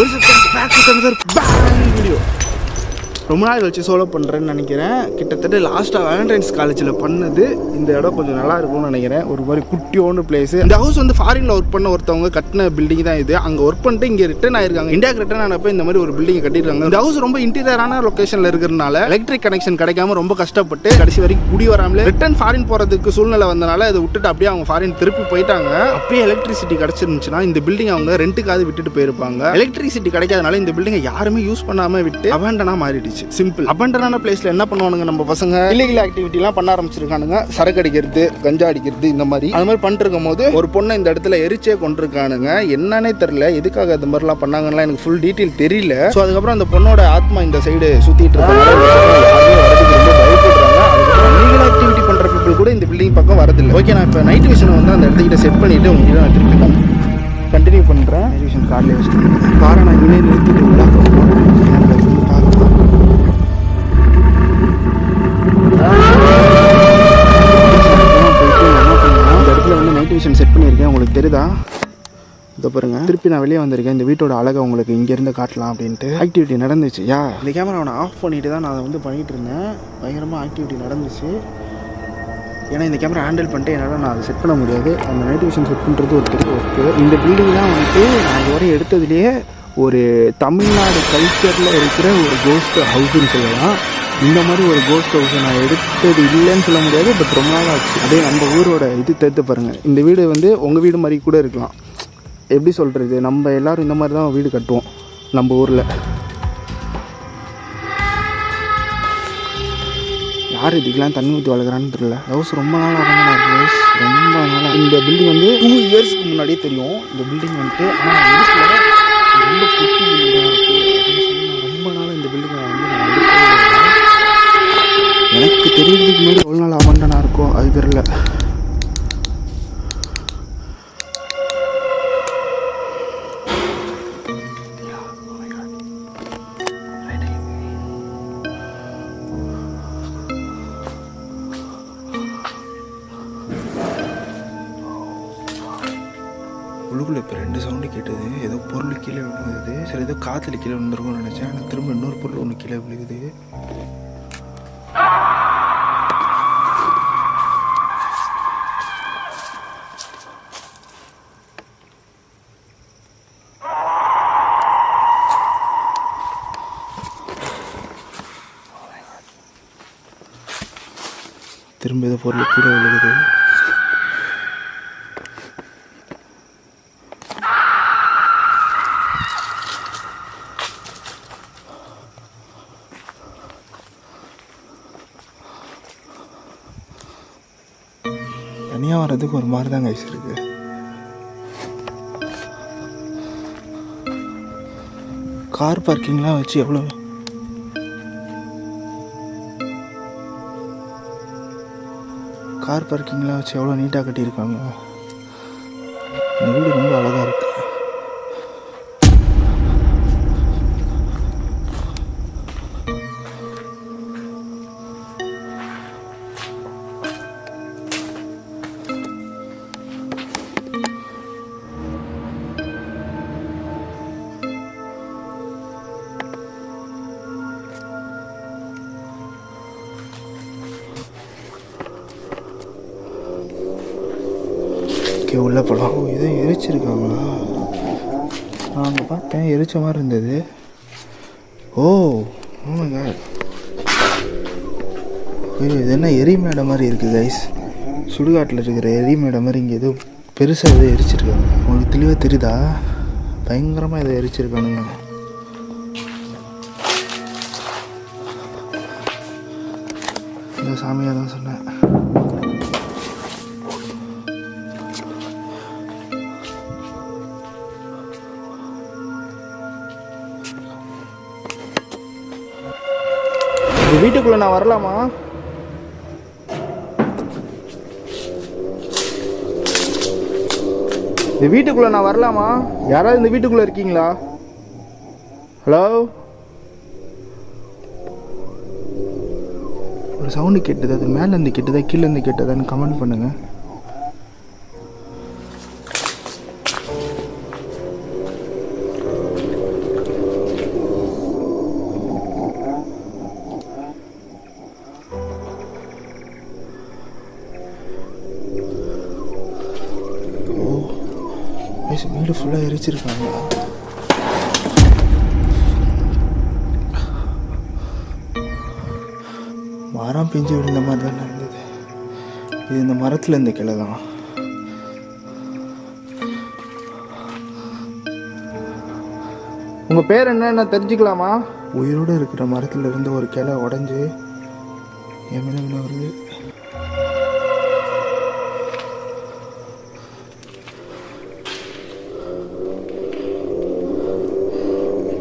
ஒரு second video ரொம்ப நாள் கழிச்சு சோலோ பண்ணுறேன்னு நினைக்கிறேன். கிட்டத்தட்ட லாஸ்ட்டாக வேலண்டைன்ஸ் காலேஜில் பண்ணது. இந்த இடம் கொஞ்சம் நல்லா இருக்கும்னு நினைக்கிறேன். ஒரு மாதிரி குட்டியோன்னு பிளேஸ். இந்த ஹவுஸ் வந்து ஃபாரினில் ஒர்க் பண்ண ஒருத்தவங்க கட்டின பில்டிங் தான் இது. அங்கே ஒர்க் பண்ணிட்டு இங்கே ரிட்டர்ன் ஆயிருக்காங்க. இந்தியாவுக்கு ரிட்டர்ன் ஆனப்போ இந்த மாதிரி ஒரு பில்டிங் கட்டியிருக்காங்க. இந்த ஹவுஸ் ரொம்ப இன்டீரியரான லொக்கேஷனில் இருக்கிறதுனால எலக்ட்ரிக் கனெக்ஷன் கிடைக்காம ரொம்ப கஷ்டப்பட்டு கடைசி வரைக்கும் குடி வராமலே ரிட்டர்ன் ஃபாரின் போகிறதுக்கு சூழ்நிலை வந்தனால இதை விட்டுட்டு அப்படியே அவங்க ஃபாரின் திருப்பி போயிட்டாங்க. அப்படியே எலக்ட்ரிசிட்டி கிடச்சிருந்துச்சுன்னா இந்த பில்டிங் அவங்க ரெண்ட்டுக்காவது விட்டுட்டு போயிருப்பாங்க. எலக்ட்ரிசிட்டி கிடைக்காதனால இந்த பில்டிங்கை யாருமே யூஸ் பண்ணாமல் விட்டு அபேண்டனாக மாறிடுச்சு. சிம்பிள். அபண்டனான பிளேஸ்ல என்ன பண்ணுவானுங்க நம்ம பசங்க, இல்லீகல் ஆக்டிவிட்டிலாம் பண்ண ஆரம்பிச்சிருக்கானுங்க. சரக்கு அடிக்கிறது, கஞ்சா அடிக்கிறது, இந்த மாதிரி அது மாதிரி பண்ணிட்டு இருக்கும் போது ஒரு பொண்ணை இந்த இடத்துல எரிச்சே கொண்டிருக்கானுங்க. என்னன்னே தெரியல, எதுக்காக இந்த மாதிரிலாம் பண்ணாங்கன்னா எனக்கு ஃபுல் டீட்டெயில் தெரியல. ஸோ அதுக்கப்புறம் அந்த பொண்ணோட ஆத்மா இந்த சைடு சுத்திட்டு இருக்காங்க. ரொம்ப பயப்படுறாங்க. அதுக்கப்புறம் இல்லீகல் ஆக்டிவிட்டி பண்ற பீப்புள் கூட இந்த பில்டிங் பக்கம் வரதில்லை. ஓகே, நான் இப்போ நைட் விஷன் வந்து அந்த இடத்துக்கிட்ட செட் பண்ணிட்டு உங்ககிட்ட நான் திருப்பி கண்டினியூ பண்றேன். நைட் விஷன் கார்ல வச்சுட்டு காரை நான் இங்கே நிறுத்திட்டு செட் பண்ணியிருக்கேன். உங்களுக்கு தெரியுதா? இதை பாருங்க, திருப்பி நான் வெளியே வந்திருக்கேன். இந்த வீட்டோட அழகை உங்களுக்கு இங்கேருந்து காட்டலாம் அப்படின்ட்டு ஆக்டிவிட்டி நடந்துச்சு. இந்த கேமரா அவனை ஆஃப் பண்ணிட்டு தான் நான் அதை வந்து பண்ணிட்டு இருந்தேன். பயங்கரமாக ஆக்டிவிட்டி நடந்துச்சு. ஏன்னா இந்த கேமரா ஹேண்டில் பண்ணிட்டு என்னால் நான் அதை செட் பண்ண முடியாது. அந்த நைட் விஷன் செட் பண்ணுறது ஒரு பெரிய ஒர்க்கு. இந்த பில்டிங் தான் வந்துட்டு நான் இதுவரை எடுத்ததுலேயே ஒரு தமிழ்நாடு கல்ச்சரில் இருக்கிற ஒரு கோஸ்ட் ஹவுஸ்ன்னு சொல்லலாம். இந்த மாதிரி ஒரு கோஸ்ட் ஹவுஸை நான் எடுத்தது இல்லைன்னு சொல்ல முடியாது. பட் ரொம்ப நாள் ஆச்சு. அதே நம்ம ஊரோட இது தெரிந்து பாருங்கள். இந்த வீடு வந்து உங்கள் வீடு மாதிரி கூட இருக்கலாம். எப்படி சொல்கிறது, நம்ம எல்லோரும் இந்த மாதிரி தான் வீடு கட்டுவோம் நம்ம ஊரில். யார் இதுக்கெலாம் தண்ணி ஊற்றி வளர்க்குறான்னு தெரியல. ஹவுஸ் ரொம்ப நாள் ஆகணும் இருக்குது. ரொம்ப நாளாக இந்த பில்டிங் வந்து 2 இயர்ஸ்க்கு முன்னாடியே தெரியும் இந்த பில்டிங் வந்துட்டு. ஆனால் ரொம்ப குட்டி பில்டிங்காக இருக்குது அப்படின்னு சொல்லி நான் ரொம்ப நாளாக இந்த பில்டிங்கை வந்து நான் எனக்கு தெரியறதுக்கு முன்னாடி எவ்வளோ நாள் அபண்டனாக இருக்கும் அது தெரியல. உள்ளுக்குள்ள இப்போ 2 சவுண்டு கேட்டது. ஏதோ பொருள் கீழே விழுகுது. சரி, ஏதோ காற்றுல கீழே விழுந்துருக்கும்னு நினச்சேன். ஆனால் திரும்ப இன்னொரு பொருள் ஒன்று கீழே விழுகுது. திரும்ப ஏதோ பொருள் கீழே விழுகுது. தனியாக வர்றதுக்கு ஒரு மாதிரி தான் கைஸ் இருக்கு. கார் பார்க்கிங்லாம் வச்சு எவ்வளோ நீட்டாக கட்டியிருக்காங்க. இந்த வீடு ரொம்ப அழகாக இருக்குது. உள்ளே போகலாம். இதை எரிச்சிருக்காங்களா? நான் அங்கே பார்த்தேன், எரிச்ச மாதிரி இருந்தது. ஆமாங்க, இது என்ன எரிமேடை மாதிரி இருக்குது கைஸ். சுடுகாட்டில் இருக்கிற எரிமேடை மாதிரி இங்கே ஏதோ பெருசாக எதோ எரிச்சிருக்காங்க. உங்களுக்கு தெளிவாக தெரியுதா? பயங்கரமாக இதை எரிச்சிருக்கானுங்க. இந்த சாமியாக தான் சொன்னேன். வீட்டுக்குள்ள நான் வரலாமா? இந்த வீட்டுக்குள்ள நான் வரலாமா? யாராவது இந்த வீட்டுக்குள்ள இருக்கீங்களா? ஹலோ, ஒரு சவுண்டு கேட்டது. அது மேல இருந்து கேட்டதா கீழே இருந்து கேட்டதான்னு கமெண்ட் பண்ணுங்க. வீடு ஃபுல்லாக எரிச்சிருக்காங்க. மரம் பிஞ்சு விழுந்த மாதிரி தான் இருந்தது. இது இந்த மரத்தில் இந்த கிளை தான். உங்கள் பேர் என்ன தெரிஞ்சுக்கலாமா? உயிரோடு இருக்கிற மரத்தில் இருந்து ஒரு கிளை உடஞ்சி என் மேலே வருது.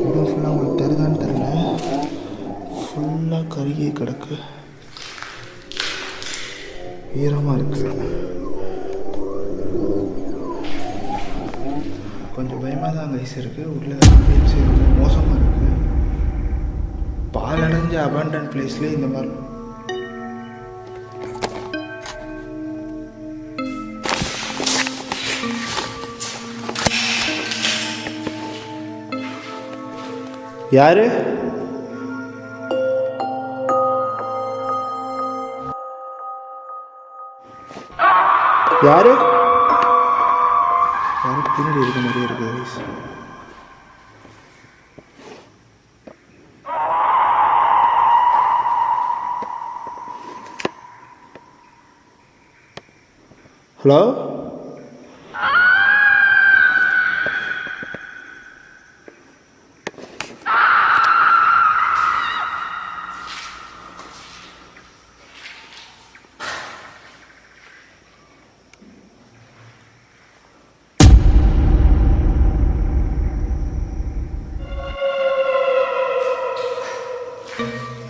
இடம் ஃபுல்லாக உங்களுக்கு தெரியுதான்னு தெரியல, ஃபுல்லாக கருகி கிடக்கு, ஈரமாக இருக்கு. கொஞ்சம் பயமாக தான் கைஸ் இருக்குது. உள்ள பீச் ரொம்ப மோசமாக இருக்குது. பாலடைஞ்ச அபேண்டன் பிளேஸ்லேயே இந்த மாதிரி. யாரு? யாரு? யாரும் பின்னாடி இருக்க மாதிரியே இருக்கு கைஸ். ஹலோ?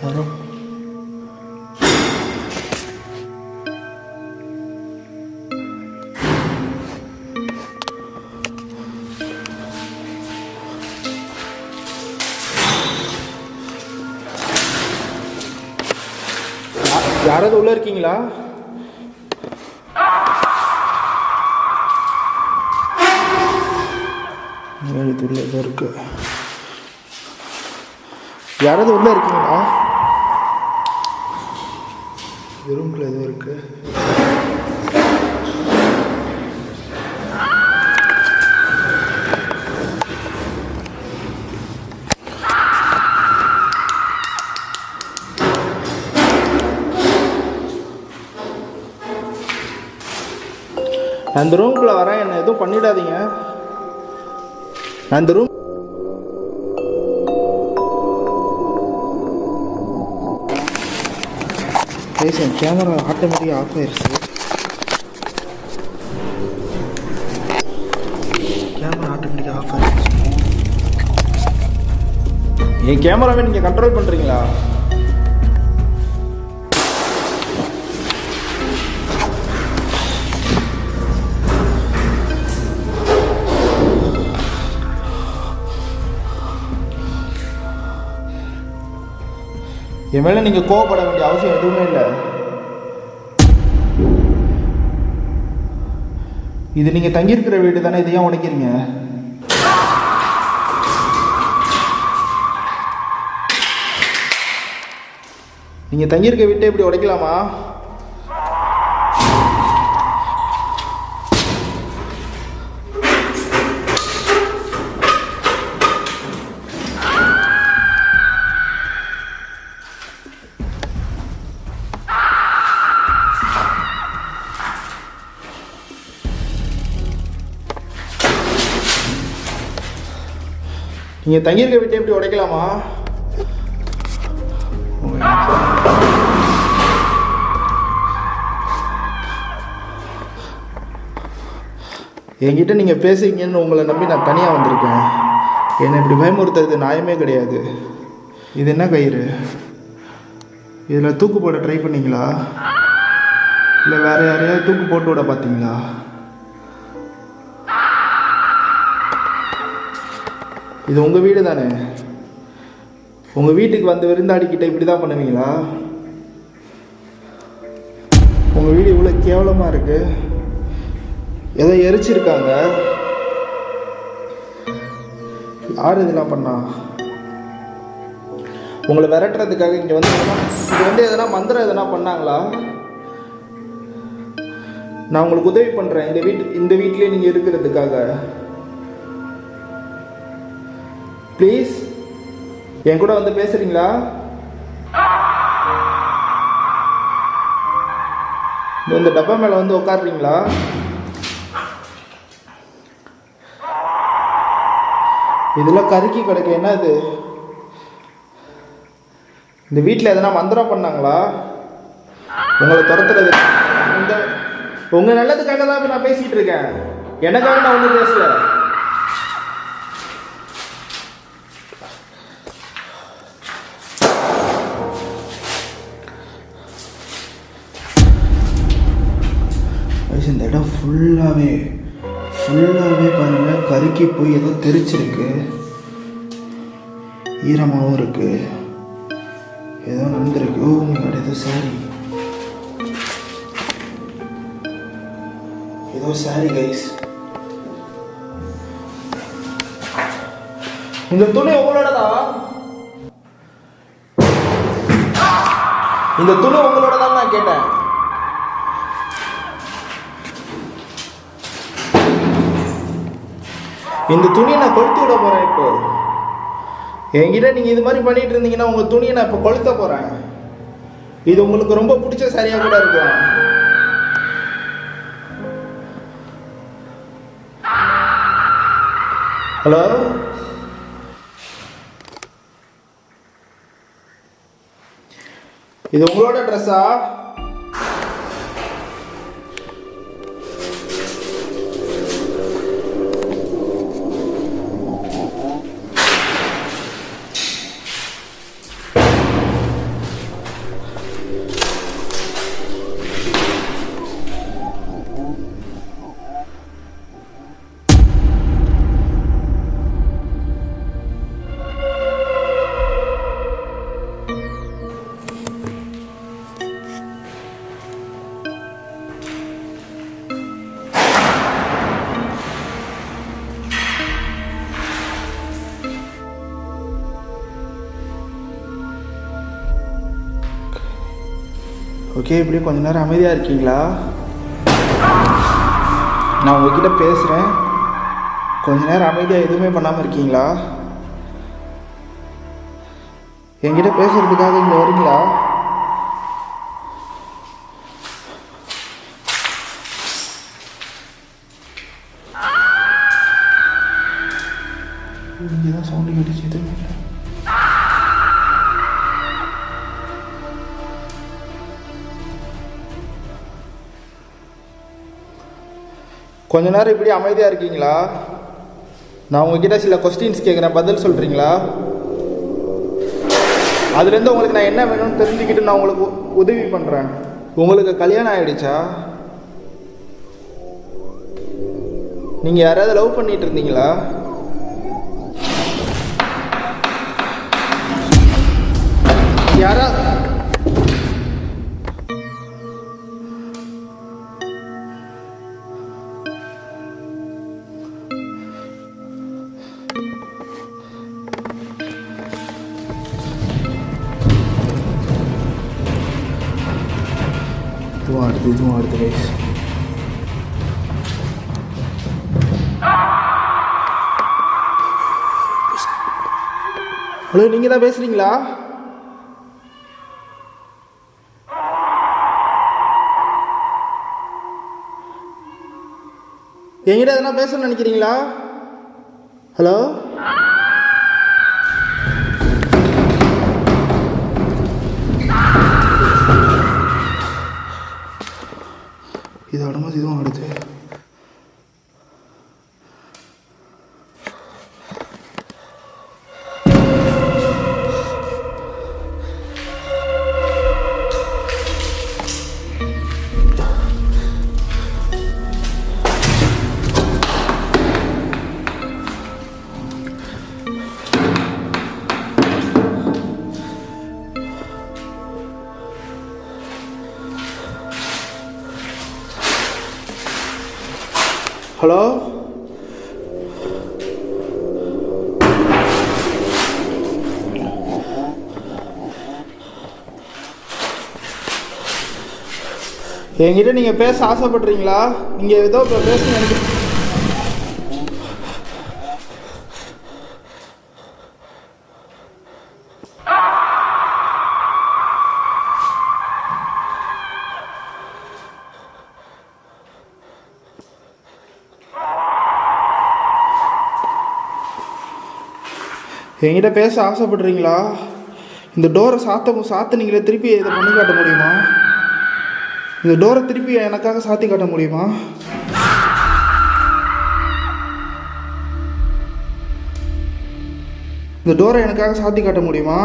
யாரோ யாராவது உள்ள இருக்கீங்களா? உள்ள ஏதோ இருக்கு. யாராவது உள்ள இருக்கீங்களா? ரூம்ல ஏதோ இருக்கு. அந்த ரூம்குள்ள வரேன், என்ன எதுவும் பண்ணிடாதீங்க. அந்த ரூம் என் கேமரா ஆட்டோமேட்டிக்காக ஆஃப் ஆயிடுச்சு. கேமரா ஆட்டோமேட்டிக்காக ஆஃப் ஆயிடுச்சு. என் கேமராவை நீங்கள் கண்ட்ரோல் பண்ணுறீங்களா? என் மேலே நீங்கள் கோவப்பட வேண்டிய அவசியம் எதுவுமே இல்லை. இது நீங்கள் தங்கியிருக்கிற வீடு தானே, இதை ஏன் உடைக்கிறீங்க? நீங்கள் தங்கியிருக்க வீட்டை இப்படி உடைக்கலாமா? நீங்கள் தங்கியிருக்க வீட்டை எப்படி உடைக்கலாமா? என்கிட்ட நீங்கள் பேசுவீங்கன்னு உங்களை நம்பி நான் தனியாக வந்திருக்கேன். என்னை இப்படி பயமுறுத்துறது நியாயமே கிடையாது. இது என்ன கயிறு? இதில் தூக்கு போட ட்ரை பண்ணீங்களா? இல்லை வேறு யாரையாவது தூக்கு போட்டு விட பார்த்தீங்களா? இது உங்கள் வீடு தானே? உங்கள் வீட்டுக்கு வந்து விருந்தாடிக்கிட்ட இப்படி தான் பண்ணுவீங்களா? உங்கள் வீடு இவ்வளோ கேவலமாக இருக்கு. ஏதோ எரிச்சிருக்காங்க. யார் இதெல்லாம் பண்ணா? உங்களை விரட்டுறதுக்காக இங்கே வந்து எதனா மந்திரம் எதனா பண்ணாங்களா? நான் உங்களுக்கு உதவி பண்ணுறேன் இந்த வீட்டிலே நீங்கள் இருக்கிறதுக்காக. ப்ளீஸ் என் கூட வந்து பேசுறீங்களா? இந்த டப்பா மேலே வந்து உட்காடுறீங்களா? இதெல்லாம் கருக்கி கிடக்கு. என்ன இது? இந்த வீட்டில் எதனா மந்திரம் பண்ணாங்களா உங்களை துரத்துறது? இந்த உங்கள் நல்லதுக்காக தான் நான் பேசிகிட்டு இருக்கேன். எனக்காக நான் ஒன்றும் பேசல. இந்த இடம் ஃபுல்லாகவே பாருங்கள் கருக்கி போய் ஏதோ தெரிச்சிருக்கு. ஈரமாகவும் இருக்கு. ஏதோ நடந்திருக்கு. ஓ உங்களோட ஏதோ சாரி கைஸ். இந்த துணி உங்களோடதா? இந்த துணி உங்களோட தான் நான் கேட்டேன். இந்த துணியை நான் கொளுத்து விட போறேன். இப்போ என்கிட்ட நீங்க இது மாதிரி பண்ணிட்டு இருந்தீங்கன்னா உங்க துணியை நான் இப்போ கொளுத்த போறேன். இது உங்களுக்கு ரொம்ப பிடிச்ச சரியா கூட இருக்கும். ஹலோ, இது உங்களோட ட்ரெஸ்ஸா? ஓகே, இப்படி கொஞ்ச நேரம் அமைதியாக இருக்கீங்களா? நான் உங்ககிட்ட பேசுகிறேன். கொஞ்ச நேரம் அமைதியாக எதுவுமே பண்ணாமல் இருக்கீங்களா? என்கிட்ட பேசுறதுக்காக இங்கே வரீங்களா? இங்கே தான் சவுண்டு கேட்டுச்சு. எதுவுமே இல்லை. கொஞ்ச நேரம் இப்படி அமைதியாக இருக்கீங்களா? நான் உங்ககிட்ட சில கொஸ்டின்ஸ் கேட்குறேன், பதில் சொல்கிறீங்களா? அதுலேருந்து உங்களுக்கு நான் என்ன வேணும்னு தெரிஞ்சுக்கிட்டு நான் உங்களுக்கு உதவி பண்ணுறேன். உங்களுக்கு கல்யாணம் ஆகிடுச்சா? நீங்கள் யாராவது லவ் பண்ணிட்டு இருந்தீங்களா? யாராவது இதுவும் அடுத்த கைஸ். ஹலோ, நீங்க தான் பேசுறீங்களா? என்கிட்ட எதனா பேசணும்னு நினைக்கிறீங்களா? ஹலோ, இது ஆடும்போது இதுவும் ஆடுது. ஹலோ, என்கிட்ட நீங்கள் பேச ஆசைப்படுறீங்களா? நீங்கள் ஏதோ இப்போ பேச நினைக்கிறீங்க. என்கிட்ட பேச ஆசைப்படுறீங்களா? இந்த டோரை சாத்துனீங்களே, திருப்பி இதை பண்ணி காட்ட முடியுமா? இந்த டோரை திருப்பி எனக்காக சாத்தி காட்ட முடியுமா? இந்த டோரை எனக்காக சாத்தி காட்ட முடியுமா?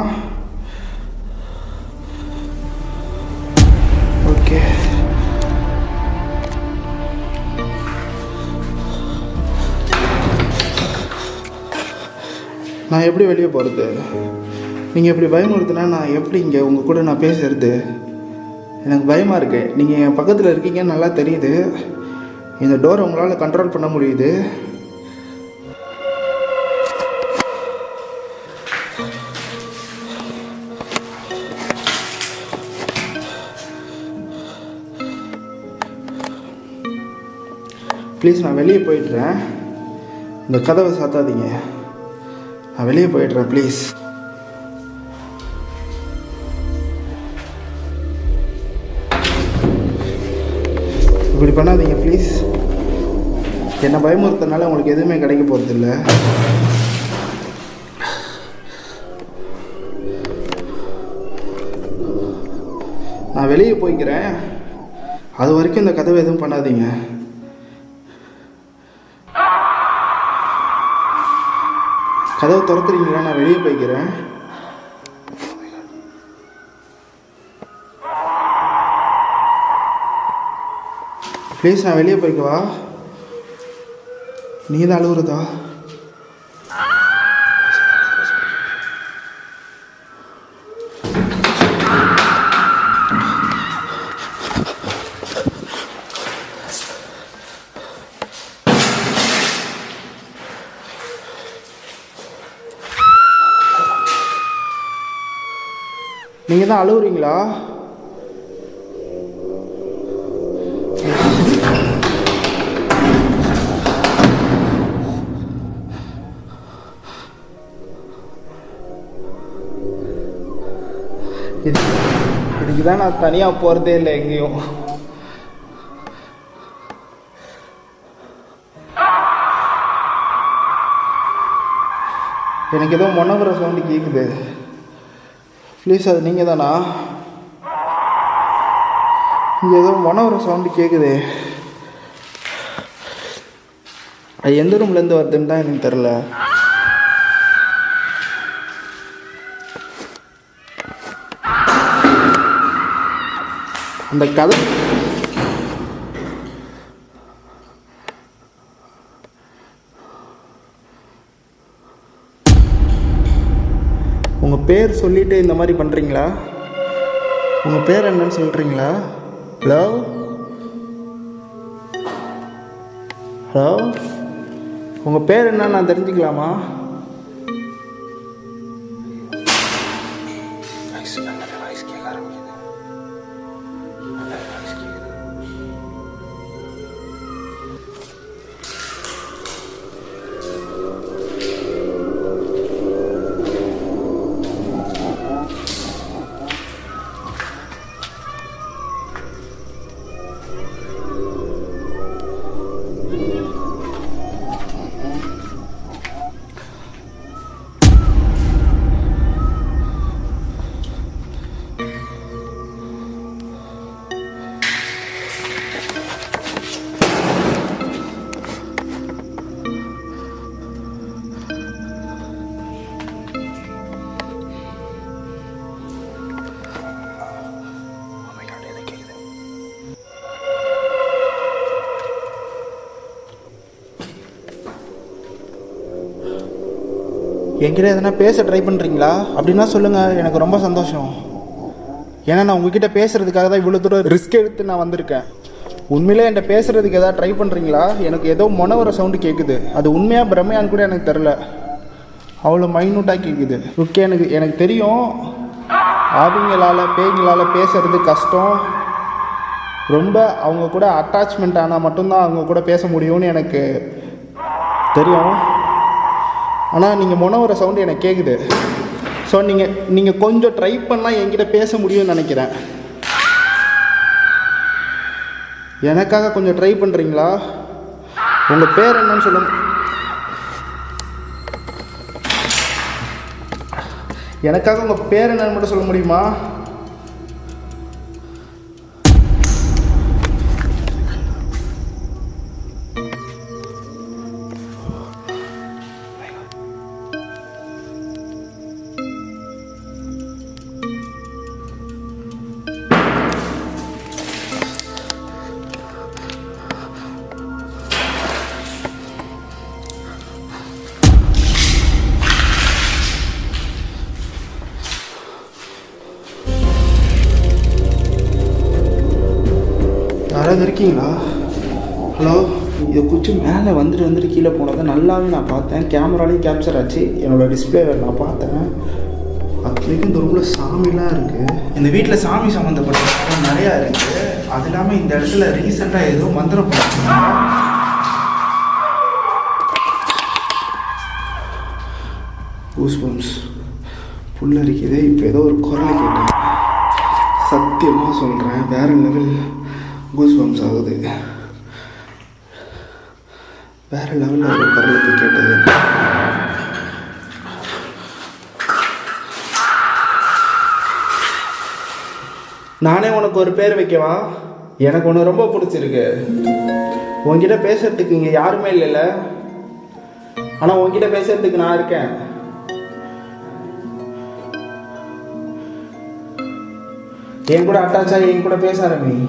ஓகே. நான் எப்படி வெளியே போகிறது? நீங்கள் எப்படி பயமுறுத்துனா நான் எப்படி இங்கே உங்கள் கூட நான் பேசுறது? எனக்கு பயமாக இருக்கு. நீங்கள் என் பக்கத்தில் இருக்கீங்கன்னு நல்லா தெரியுது. இந்த டோரை உங்களால் கண்ட்ரோல் பண்ண முடியுது. ப்ளீஸ், நான் வெளியே போயிடுறேன். இந்த கதவை சாத்தாதீங்க. நான் வெளியே போயிடுறேன் ப்ளீஸ். இப்படி பண்ணாதீங்க ப்ளீஸ். என்னை பயமுறுத்தனால உங்களுக்கு எதுவுமே கிடைக்க போகிறதில்ல. நான் வெளியே போய்க்கிறேன். அது வரைக்கும் இந்த கதவை எதுவும் பண்ணாதீங்க. கதவை திறத்துறீங்களா? நான் வெளியே போய்க்கிறேன். ப்ளீஸ், நான் வெளியே போய்க்கவா? நீ தான் அழுகுறதா? நீங்கள் தான் அழுகுறீங்களா? இதுக்கு தான் நான் தனியாக போகிறதே இல்லை எங்கேயும். எனக்கு ஏதோ மொனவர சவுண்டு கேட்குது. ப்ளீஸ், அது நீங்கள் தானா? இங்கே ஏதோ மொனவர சவுண்டு கேட்குது. அது எந்த ரூம்லேருந்து வருதுன்னு தான் எனக்கு தெரில. அந்த கதை உங்கள் பேர் சொல்லிவிட்டு இந்த மாதிரி பண்ணுறீங்களா? உங்கள் பேர் என்னன்னு சொல்கிறீங்களா? ஹலோ ஹலோ, உங்கள் பேர் என்ன நான் தெரிஞ்சுக்கலாமா? என்கிட்ட எதனா பேச ட்ரை பண்ணுறீங்களா? அப்படின்னா சொல்லுங்கள், எனக்கு ரொம்ப சந்தோஷம். ஏன்னா நான் உங்ககிட்ட பேசுகிறதுக்காக தான் இவ்வளோ தூரம் ரிஸ்க் எடுத்து நான் வந்திருக்கேன். உண்மையிலே என்கிட்ட பேசுகிறதுக்கு எதாவது ட்ரை பண்ணுறீங்களா? எனக்கு ஏதோ மொனவர சவுண்டு கேட்குது. அது உண்மையாக பிரமையான்னு கூட எனக்கு தெரில. அவ்வளோ மைன்யூட்டாக கேட்குது. ஓகே, எனக்கு தெரியும் பேய்களால் பேசுகிறது கஷ்டம். ரொம்ப அவங்க கூட அட்டாச்மெண்ட் ஆனால் மட்டும்தான் அவங்க கூட பேச முடியும்னு எனக்கு தெரியும். ஆனால் நீங்கள் மொனவர சவுண்டு எனக்கு கேட்குது. ஸோ நீங்கள் கொஞ்சம் ட்ரை பண்ணால் என்கிட்ட பேச முடியும்னு நினைக்கிறேன். எனக்காக கொஞ்சம் ட்ரை பண்ணுறீங்களா? உங்கள் பேர் என்னன்னு சொல்லுங்க. எனக்காக உங்கள் பேர் என்னன்னு மட்டும் சொல்ல முடியுமா? யாராவது இருக்கீங்களா? ஹலோ, இதை குச்சி மேலே வந்துட்டு கீழே போனதை நல்லாவே நான் பார்த்தேன். கேமராலையும் கேப்சர் ஆச்சு. என்னோடய டிஸ்பிளேவை நான் பார்த்தேன். அத்தனைக்கும் இந்த ரூமில் சாமிலாம் இருக்குது. இந்த வீட்டில் சாமி சம்மந்தப்பட்ட நிறையா இருக்குது. அது இல்லாமல் இந்த இடத்துல ரீசெண்டாக ஏதோ மந்திரம் போட்டாங்க. கூஸ்பம்ஸ் புல்லரிக்குது. இப்போ ஏதோ ஒரு குரலை கேட்டேன். சத்தியமாக சொல்கிறேன், வேறு லெவல் கூஸ்பம்ஸ் ஆகுது. வேறு லெவலில் ஒரு குரலுக்கு கேட்டது. நானே உனக்கு ஒரு பேர் வைக்கவா? எனக்கு ஒன்று ரொம்ப பிடிச்சிருக்கு. உன்கிட்ட பேசுறதுக்கு இங்கே யாருமே இல்லைல்ல, ஆனால் உன்கிட்ட பேசுறதுக்கு நான் இருக்கேன். என் கூட அட்டாச்சா என் கூட பேச ஆரம்பி.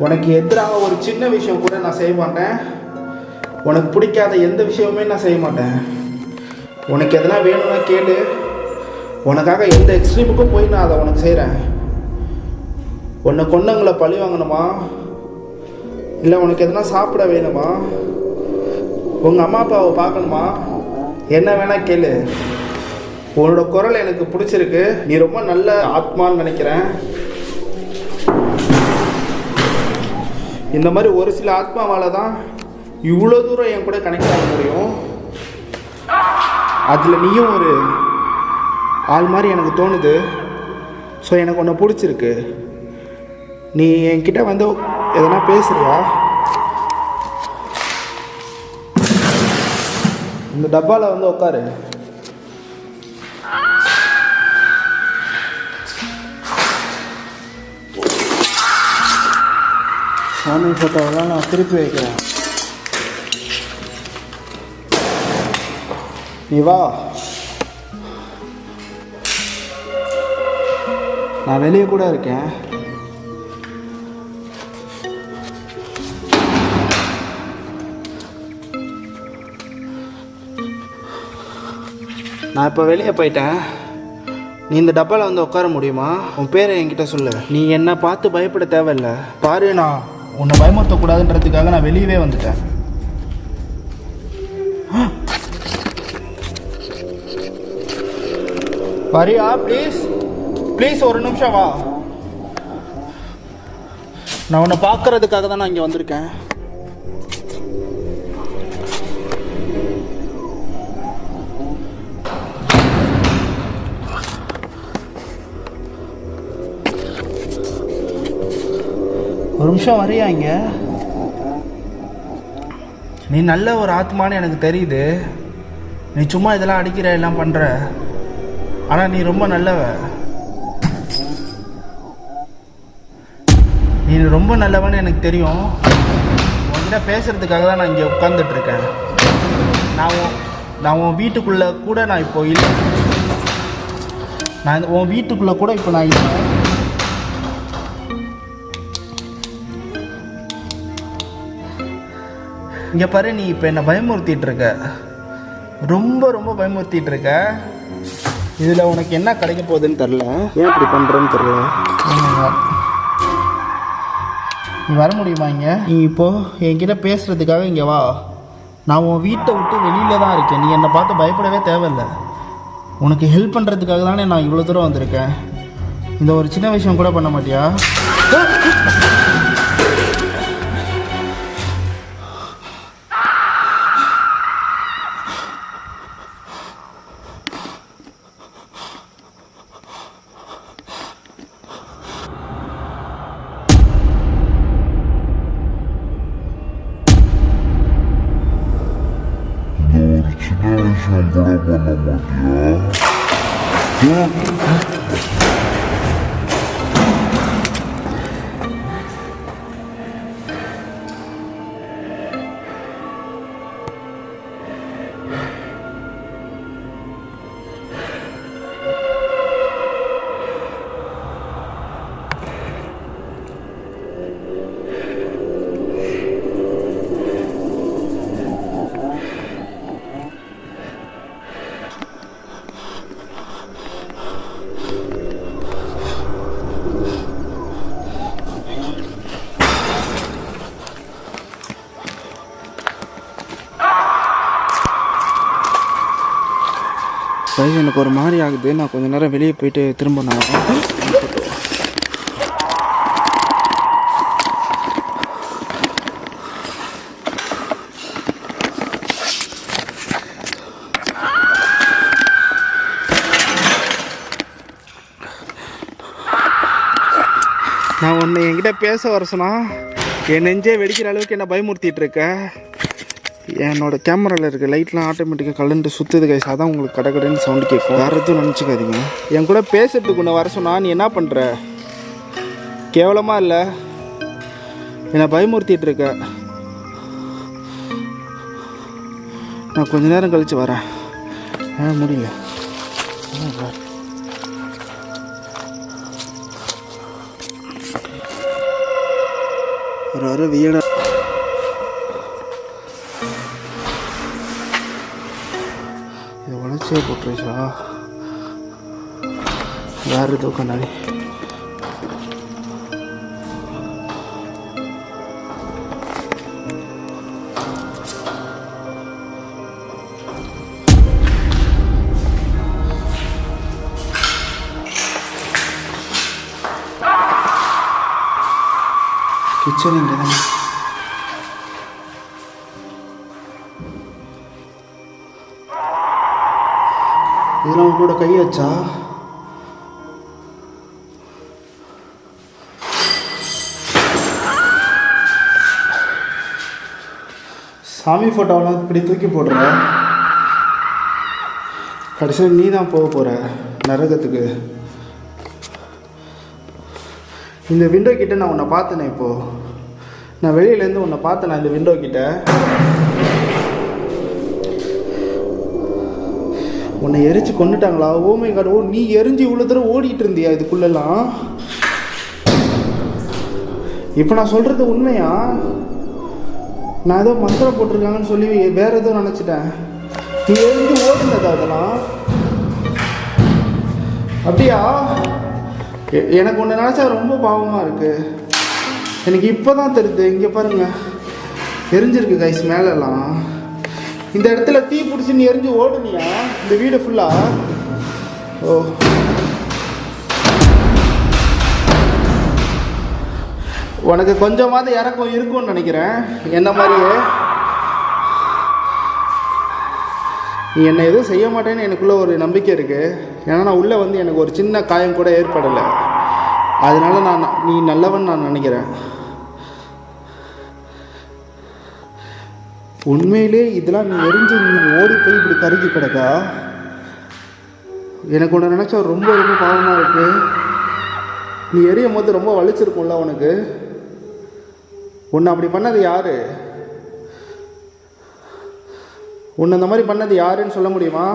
உனக்கு எதிராக ஒரு சின்ன விஷயம் கூட நான் செய்ய மாட்டேன். உனக்கு பிடிக்காத எந்த விஷயமுமே நான் செய்ய மாட்டேன். உனக்கு எதனா வேணும்னா கேளு. உனக்காக எந்த எக்ஸ்ட்ரீமுக்கும் போய் நான் அதை உனக்கு செய்கிறேன். உன்னை கொண்டவங்களை பழி வாங்கணுமா, இல்லை உனக்கு எதனா சாப்பிட வேணுமா, உங்கள் அம்மா அப்பாவை பார்க்கணுமா, என்ன வேணால் கேளு. உன்னோட குரல் எனக்கு பிடிச்சிருக்கு. நீ ரொம்ப நல்ல ஆத்மான்னு நினைக்கிறேன். இந்த மாதிரி ஒரு சில ஆத்மாவால் தான் இவ்வளோ தூரம் என் கூட கனெக்ட் ஆக முடியும். அதில் நீயும் ஒரு ஆள் மாதிரி எனக்கு தோணுது. ஸோ எனக்கு ஒன்று பிடிச்சிருக்கு. நீ என்கிட்ட வந்து எதனா பேசுறியா? இந்த டப்பாவில் வந்து உட்காரு. சாமி ஃபோட்டோவெல்லாம் நான் திருப்பி வைக்கிறேன். நீ வா, நான் வெளியே கூட இருக்கேன். நான் இப்போ வெளியே போயிட்டேன். நீ இந்த டப்பாவில் வந்து உட்கார முடியுமா? உன் பேரை என்கிட்ட சொல்லு. நீ என்னை பார்த்து பயப்பட தேவையில்லை. பாரு, நான் உன்னை பயமுறுத்தக்கூடாதுன்றதுக்காக நான் வெளியவே வந்துட்டேன். வரியா? ப்ளீஸ் ப்ளீஸ் ஒரு நிமிஷம் வா. நான் உன்னை பார்க்கறதுக்காக தான் நான் இங்கே வந்திருக்கேன். ஒரு நிமிஷம் வரியா? இங்கே நீ நல்ல ஒரு ஆத்மான்னு எனக்கு தெரியுது. நீ சும்மா இதெல்லாம் அடிக்கிற எல்லாம் பண்ணுற, ஆனால் நீ ரொம்ப நல்லவ. நீ ரொம்ப நல்லவன்னு எனக்கு தெரியும். உன்கிட்ட பேசுறதுக்காக தான் நான் இங்கே உட்காந்துட்ருக்கேன். நான் உன் வீட்டுக்குள்ளே கூட நான் இப்போ இல்லை. நான் உன் வீட்டுக்குள்ளே கூட இப்போ நான் இல்லை. இங்கே பாரு, நீ இப்போ என்னை பயமுறுத்திட்டு இருக்க. ரொம்ப ரொம்ப பயமுறுத்திட்டு இருக்க. இதில் உனக்கு என்ன கிடைக்க போகுதுன்னு தெரில. ஏன் இப்படி பண்ணுறேன்னு தெரில. நீ வர முடியுமா இங்கே? நீ இப்போது என்கிட்ட பேசுகிறதுக்காக இங்கே வா. நான் உன் வீட்டை விட்டு வெளியில் தான் இருக்கேன். நீ என்னை பார்த்து பயப்படவே தேவையில்லை. உனக்கு ஹெல்ப் பண்ணுறதுக்காக தானே நான் இவ்வளோ தூரம் வந்திருக்கேன். இந்த ஒரு சின்ன விஷயம் கூட பண்ண மாட்டியா? சின்ன விஷயம் கூட பண்ண மாட்டியா? எனக்கு ஒரு மாதிரி ஆகுது. நான் கொஞ்ச நேரம் வெளியே போயிட்டு திரும்ப நான் வரேன். நான் ஒன்று என்கிட்ட பேச வர சொன்னா என் நெஞ்சே வெடிக்கிற அளவுக்கு என்ன பயமுறுத்திட்டு இருக்க. என்னோட கேமராவில் இருக்க லைட்லாம் ஆட்டோமேட்டிக்காக கலண்டு சுற்றுது கைஸ். அதான் உங்களுக்கு கடகடன்னு சவுண்டு கேட்கும். வேறு எதுவும் நினச்சிக்காதீங்க. என் கூட பேசுறதுக்கு ஒன்று வர சொன்னா நீ என்ன பண்ணுற? கேவலமாக இல்லை, என்னை பயமுறுத்திட்டு இருக்க. நான் கொஞ்ச நேரம் கழித்து வரேன். முடியல. ஒரு வீட இது உழைச்சே போட்டுருச்சா? வேறு ஏதோ கண்ணாடி. கிச்சன் இங்கே தான். இதெல்லாம் கூட கை வச்சா சாமி ஃபோட்டோவெல்லாம் இப்படி தூக்கி போடுற. கடைசியில் நீ தான் போக போகிற நரகத்துக்கு. இந்த விண்டோ கிட்ட நான் உன்னை பார்த்தேனே. இப்போது நான் வெளியிலேருந்து உன்னை பார்த்தேன். இந்த விண்டோ கிட்ட உன்னை எரிச்சு கொண்டுட்டாங்களா? ஓமை காடு. நீ எரிஞ்சு இவ்வளோ தூரம் ஓடிட்டு இருந்தியா இதுக்குள்ளெல்லாம்? இப்போ நான் சொல்கிறது உண்மையா? நான் ஏதோ மந்திரம் போட்டிருக்காங்கன்னு சொல்லி வேற ஏதோ நினச்சிட்டேன். நீ எரிஞ்சு ஓடுனதா அதெல்லாம்? அப்படியா? எனக்கு ஒன்று நினச்சா ரொம்ப பாவமாக இருக்குது. எனக்கு இப்போ தான் தெரியுது. இங்கே பாருங்கள், எரிஞ்சிருக்கு கைஸ் மேலெல்லாம். இந்த இடத்துல தீ பிடிச்சி நீ எரிஞ்சு ஓடுனியா இந்த வீடு ஃபுல்லாக? ஓ, உனக்கு கொஞ்சமாவது இறக்கம் இருக்கும்னு நினைக்கிறேன். என்ன மாதிரியே நீ என்னை எதுவும் செய்ய மாட்டேன்னு எனக்குள்ளே ஒரு நம்பிக்கை இருக்குது. ஏன்னா நான் உள்ளே வந்து எனக்கு ஒரு சின்ன காயம் கூட ஏற்படலை. அதனால நீ நல்லவன் நான் நினைக்கிறேன். உண்மையிலே இதெல்லாம் நீ எரிஞ்சு நீ ஓடி போய் இப்படி கருகி கிடக்கா? எனக்கு ஒன்று நினச்சா ரொம்ப ரொம்ப பாவமாக இருக்குது. நீ எரியும் போது ரொம்ப வலிச்சிருக்கும்ல உனக்கு? உன்னை அப்படி பண்ணது யார்? உன்னை அந்த மாதிரி பண்ணது யாருன்னு சொல்ல முடியுமா?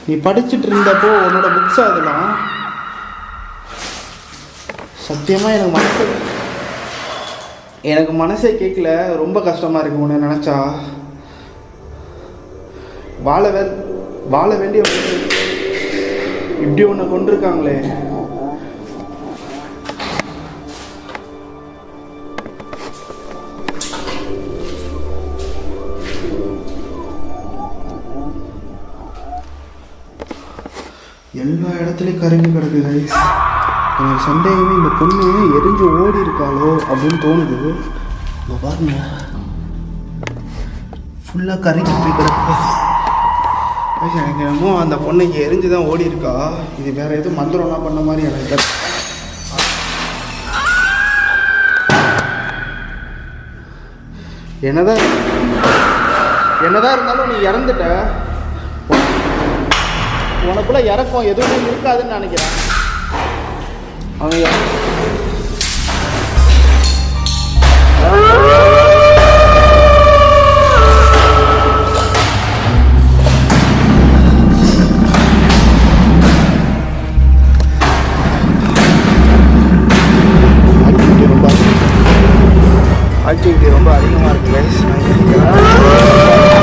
நீ படிச்சுட்டு இருந்தப்போ உன்னோட புக்ஸ் அதெல்லாம் சத்தியமாக எனக்கு மனசே கேட்கல. ரொம்ப கஷ்டமாக இருக்கு உன்னை நினச்சா. வாழ வேண்டிய இப்படி உன்னை கொண்டிருக்காங்களே. எல்லா இடத்துலையும் கருங்கி கிடக்கு கைஸ். எனக்கு சந்தேகமே இந்த பொண்ணு எரிஞ்சு ஓடி இருக்காளோ அப்படின்னு தோணுது. இங்கே பாருங்க, ஃபுல்லாக கரைக்கு போய் கிடக்கு. எனக்கு என்னமோ அந்த பொண்ணு இங்கே எரிஞ்சு தான் ஓடி இருக்கா. இது வேற எதுவும் மந்திரம்லாம் பண்ண மாதிரி எனக்கு என்னதான் இருந்தாலும் நீ இறந்துட்ட. உனக்குள்ள இறக்கம் எதுவும் இருக்காதுன்னு நினைக்கிறேன். அவன் ஆக்டிவிட்டி ரொம்ப அதிகமாக இருக்குது கைஸ். நான் நினைக்கிறேன்